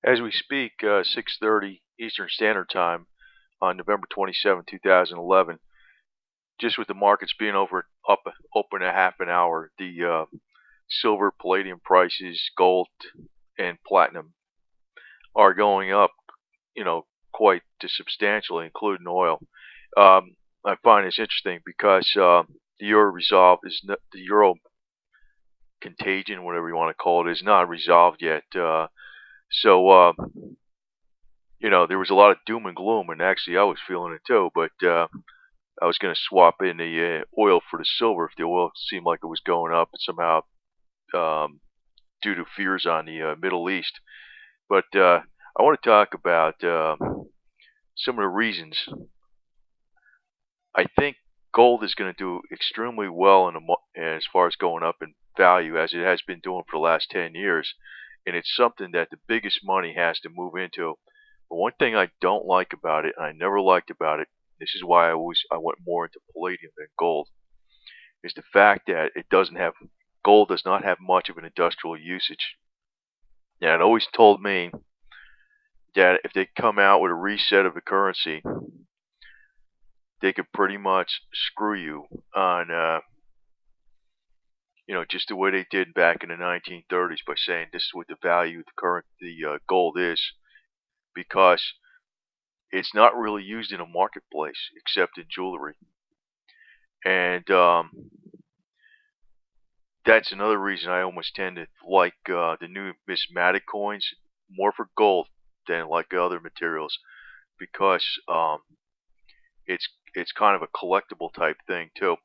As we speak, 6:30 Eastern Standard Time on November 27, 2011, just with the markets being up open a half an hour, the silver, palladium prices, gold, and platinum are going up, quite substantially, including oil. I find this interesting because the euro resolve the euro contagion, whatever you want to call it, is not resolved yet. So there was a lot of doom and gloom, and actually I was feeling it too. But I was going to swap in the oil for the silver if the oil seemed like it was going up, and somehow um, due to fears on the Middle East. But I want to talk about some of the reasons. I think gold is going to do extremely well as far as going up in value as it has been doing for the last 10 years, and it's something that the biggest money has to move into. But one thing I don't like about it, and I never liked about it, this is why I went more into palladium than gold, is the fact that gold does not have much of an industrial usage. And it always told me that if they come out with a reset of the currency, they could pretty much screw you on, just the way they did back in the 1930s by saying this is what the value of the gold is, because it's not really used in a marketplace except in jewelry. And that's another reason I almost tend to like the new numismatic coins more for gold than like other materials, because it's kind of a collectible type thing too.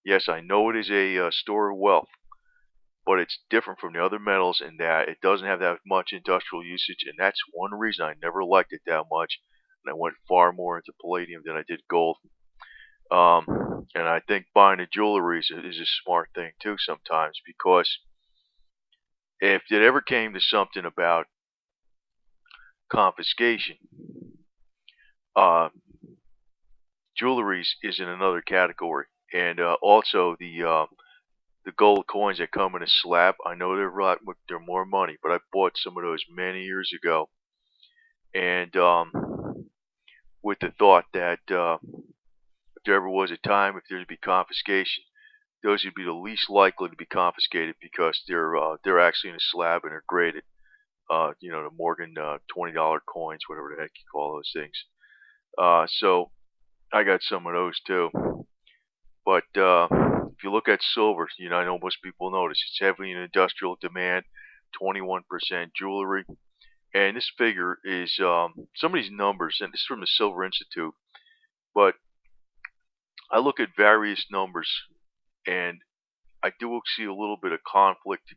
Yes, I know it is a store of wealth, but it's different from the other metals in that it doesn't have that much industrial usage, and that's one reason I never liked it that much, and I went far more into palladium than I did gold. And I think buying the jewelry is a smart thing too sometimes, because if it ever came to something about confiscation, uh, jewelry is in another category, and also the gold coins that come in a slab. I know they're more money, but I bought some of those many years ago, and with the thought that if there ever was a time if there'd be confiscation, those would be the least likely to be confiscated because they're actually in a slab and they're graded. The Morgan $20 coins, whatever the heck you call those things. So I got some of those too. But if you look at silver, I know most people notice it's heavily in industrial demand, 21% jewelry. And this figure is some of these numbers, and this is from the Silver Institute. But I look at various numbers, and I do see a little bit of conflict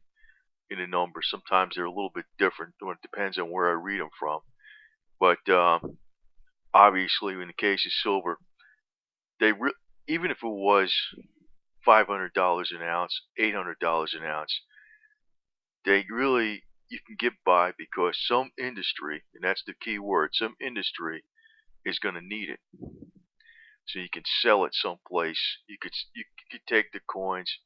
in the numbers. Sometimes they're a little bit different. It depends on where I read them from. But obviously, in the case of silver, even if it was $500 an ounce, $800 an ounce, you can get by because some industry, and that's the key word, some industry is going to need it. So you can sell it someplace. You could take the coins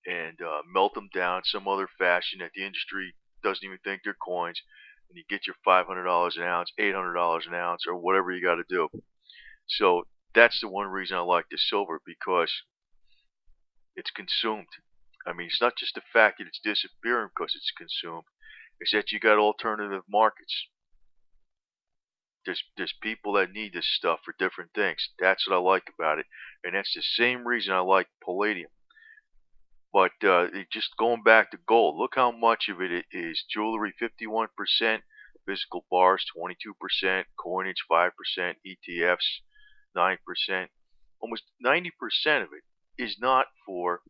and melt them down some other fashion that the industry doesn't even think they're coins, and you get your $500 an ounce, $800 an ounce, or whatever you got to do. So that's the one reason I like the silver, because it's consumed. I mean, it's not just the fact that it's disappearing because it's consumed. It's that you got alternative markets. There's people that need this stuff for different things. That's what I like about it, and that's the same reason I like palladium. But just going back to gold, look how much of it is jewelry, 51%, physical bars, 22%, coinage, 5%, ETFs, 9%. Almost 90% of it is not for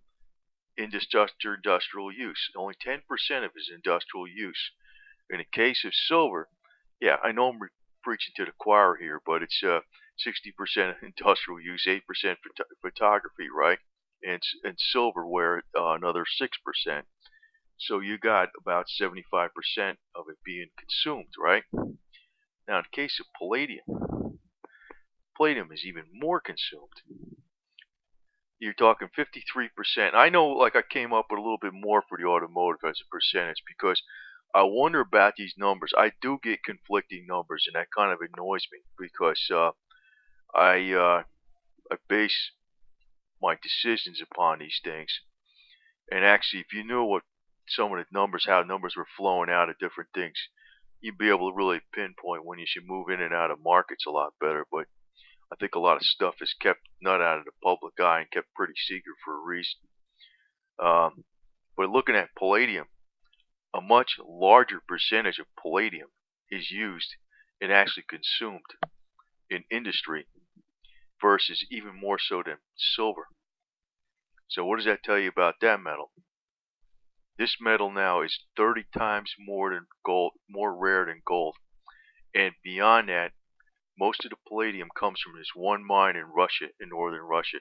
industrial use. Only 10% of it is industrial use. In the case of silver, yeah, I know I'm preaching to the choir here, but it's 60% industrial use, 8% photography, right? And silverware another 6%. So you got about 75% of it being consumed, right? Now, in the case of palladium is even more consumed. You're talking 53%. I know, like, I came up with a little bit more for the automotive as a percentage because I wonder about these numbers. I do get conflicting numbers, and that kind of annoys me because I I base my decisions upon these things. And actually, if you knew what some of the numbers, how numbers were flowing out of different things, you'd be able to really pinpoint when you should move in and out of markets a lot better. But I think a lot of stuff is kept not out of the public eye and kept pretty secret for a reason. Um, but looking at palladium, a much larger percentage of palladium is used and actually consumed in industry versus even more so than silver. So what does that tell you about that metal? This metal now is 30 times more than gold, more rare than gold. And beyond that, most of the palladium comes from this one mine in Russia, in northern Russia.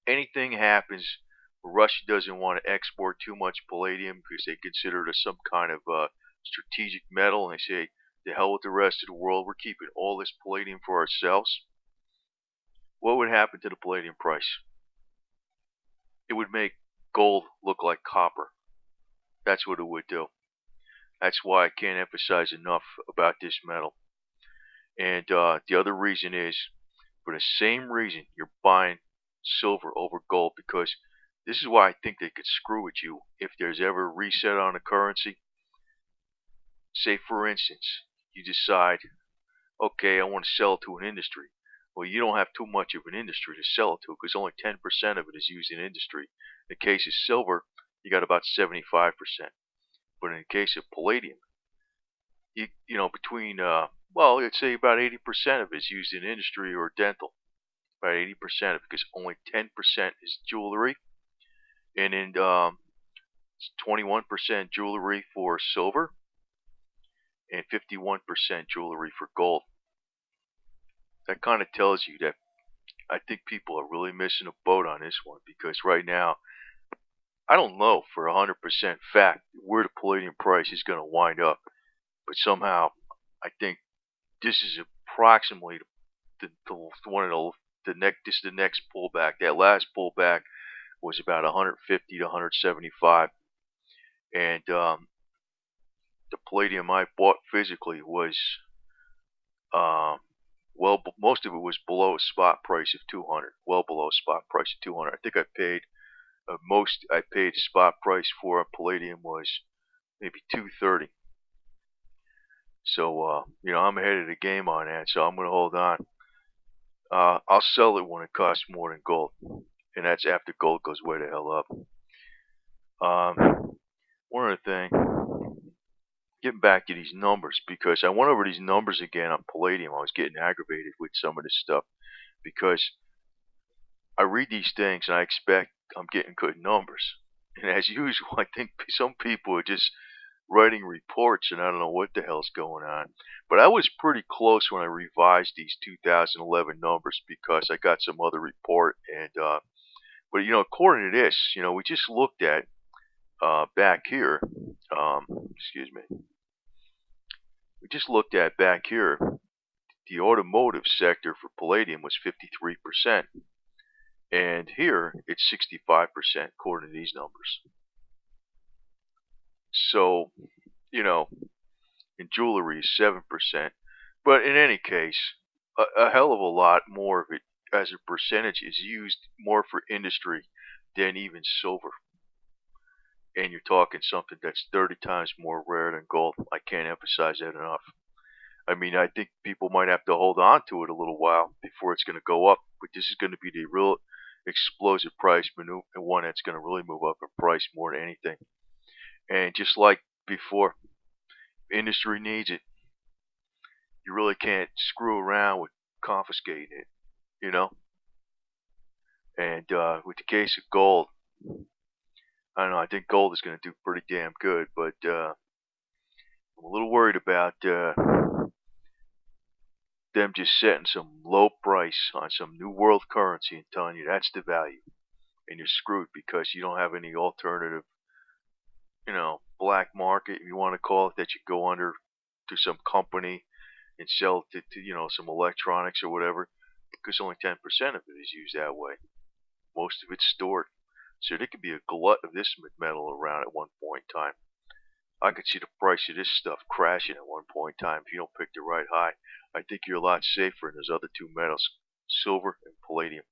Anything happens, Russia doesn't want to export too much palladium because they consider it as some kind of strategic metal, and they say, the hell with the rest of the world, we're keeping all this palladium for ourselves. What would happen to the palladium price? It would make gold look like copper. That's what it would do. That's why I can't emphasize enough about this metal. And the other reason is, for the same reason you're buying silver over gold, because this is why I think they could screw with you if there's ever a reset on a currency. Say, for instance, you decide, okay, I want to sell it to an industry. Well, you don't have too much of an industry to sell it to because only 10% of it is used in industry. In the case of silver, you got about 75%. But in the case of palladium, you know, between, well, let's say about 80% of it is used in industry or dental. About 80% of it, because only 10% is jewelry. And then 21% jewelry for silver and 51% jewelry for gold. That kind of tells you that I think people are really missing a boat on this one, because right now, I don't know for 100% fact where the palladium price is going to wind up, but somehow I think this is approximately one of the next pullback. That last pullback was about 150 to 175, and the palladium I bought physically was well, most of it was below a spot price of 200, well below a spot price of 200. I think I paid most I paid spot price for palladium was maybe 230. So you know, I'm ahead of the game on that, so I'm gonna hold on. I'll sell it when it costs more than gold, and that's after gold goes way the hell up. One other thing, getting back to these numbers, because I went over these numbers again on palladium. I was getting aggravated with some of this stuff because I read these things and I expect I'm getting good numbers. And as usual, I think some people are just writing reports and I don't know what the hell's going on. But I was pretty close when I revised these 2011 numbers because I got some other report. And but you know, according to this, you know, we just looked at back here. Excuse me. We just looked at back here. The automotive sector for palladium was 53%. And here it's 65% according to these numbers. So, you know, in jewelry is 7%. But in any case, a hell of a lot more of it as a percentage is used more for industry than even silver. And you're talking something that's 30 times more rare than gold. I can't emphasize that enough. I mean, I think people might have to hold on to it a little while before it's going to go up. But this is going to be the real explosive price maneuver, and one that's going to really move up in price more than anything. And just like before, industry needs it. You really can't screw around with confiscating it, you know. And with the case of gold, I don't know. I think gold is going to do pretty damn good, but I'm a little worried about them just setting some low price on some new world currency and telling you that's the value, and you're screwed because you don't have any alternative, you know, black market, if you want to call it, that you go under to some company and sell to you know, some electronics or whatever, because only 10% of it is used that way. Most of it's stored. So there could be a glut of this metal around at one point in time. I could see the price of this stuff crashing at one point in time if you don't pick the right high. I think you're a lot safer in those other two metals, silver and palladium.